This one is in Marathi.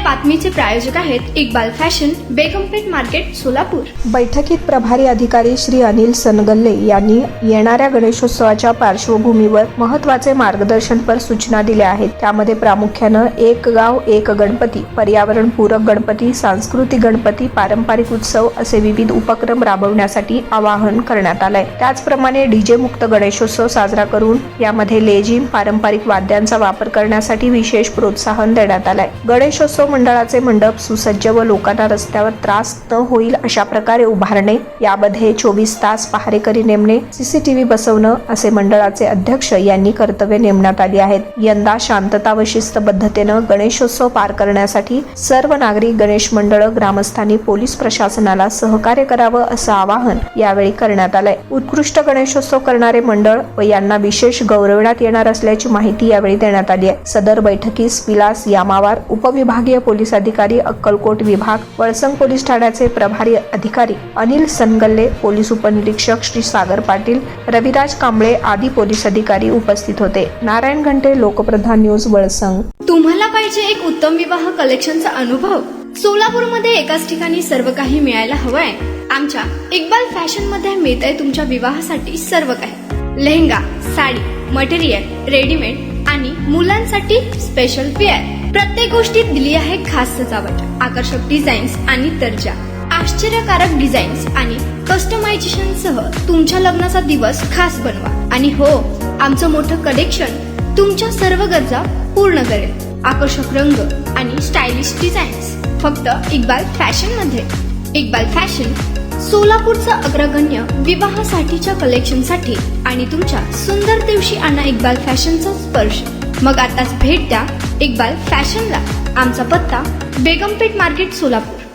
बातमीचे प्रायोजक आहेत इक्बाल फॅशन, बेगमपेठ मार्केट, सोलापूर। बैठकीत प्रभारी अधिकारी श्री अनिल सनगल्ले यांनी येणाऱ्या गणेशोत्सवाच्या पार्श्वभूमीवर महत्त्वाचे मार्गदर्शनपर सूचना दिल्या आहेत। त्यामध्ये प्रामुख्याने एक गाव एक गणपती, पर्यावरणपूरक गणपती, सांस्कृतिक गणपती, पारंपरिक उत्सव असे विविध उपक्रम राबवण्यासाठी आवाहन करण्यात आलंय। त्याचप्रमाणे डीजे मुक्त गणेशोत्सव साजरा करून यामध्ये लेझिम, पारंपरिक वाद्यांचा वापर करण्यासाठी विशेष प्रोत्साहन देण्यात आलंय। गणेशोत्सव मंडळाचे मंडप सुसज्ज व लोकांना रस्त्यावर त्रास न होईल अशा प्रकारे उभारणे, यामध्ये 24 तास पहारेकरी नेमणे, सीसीटीव्ही बसवणं असे मंडळाचे अध्यक्ष यांनी कर्तव्य नेमण्यात आली आहेत। यंदा शांतता व शिस्तबद्धतेने गणेशोत्सव पार करण्यासाठी सर्व नागरिक, गणेश मंडळ, ग्रामस्थांनी पोलीस प्रशासनाला सहकार्य करावं असं आवाहन यावेळी करण्यात आलंय। उत्कृष्ट गणेशोत्सव करणारे मंडळ व यांना विशेष गौरवण्यात येणार असल्याची माहिती यावेळी देण्यात आली आहे। सदर बैठकीस विलास यामावार, उपविभागीय पोलीस अधिकारी, अक्कलकोट विभाग, वळसंग पोलीस ठाण्याचे प्रभारी अधिकारी अनिल सनगल्ले, पोलीस उपनिरीक्षक श्री सागर पाटील, रविराज कांबळे आदी पोलीस अधिकारी उपस्थित होते। नारायण घंटे, लोकप्रधान न्यूज, वळसंग। तुम्हाला पाहिजे एक उत्तम विवाह कलेक्शनचा अनुभव? सोलापूरमध्ये एकाच ठिकाणी सर्व काही मिळायला हवंय? आमच्या इक्बाल फॅशन मध्ये मिळतंय तुमच्या विवाहासाठी सर्व काही। लेहंगा, साडी, मटेरियल, रेडीमेड आणि मुलांसाठी स्पेशल वेअर। प्रत्येक गोष्टीत दिली आहे खास सजावट, आकर्षक डिझाईन्स आणि दर्जा, आश्चर्यकारक डिझाईन्स आणि कस्टमायझेशन सह तुमच्या लग्नाचा दिवस खास बनवा। आणि हो, आमचं मोठं कलेक्शन तुमच्या सर्व गरजा पूर्ण करेल। आकर्षक रंग आणि स्टायलिश डिझाईन्स फक्त इक्बाल फॅशन मध्ये। इक्बाल फॅशन सोलापूरचा अग्रगण्य विवाहासाठीच्या कलेक्शनसाठी आणि तुमच्या सुंदर दिवशी आणा इक्बाल फॅशनचा स्पर्श। मग आताच भेट द्या इक्बाल फॅशनला। आमचा पत्ता बेगमपेठ मार्केट, सोलापूर।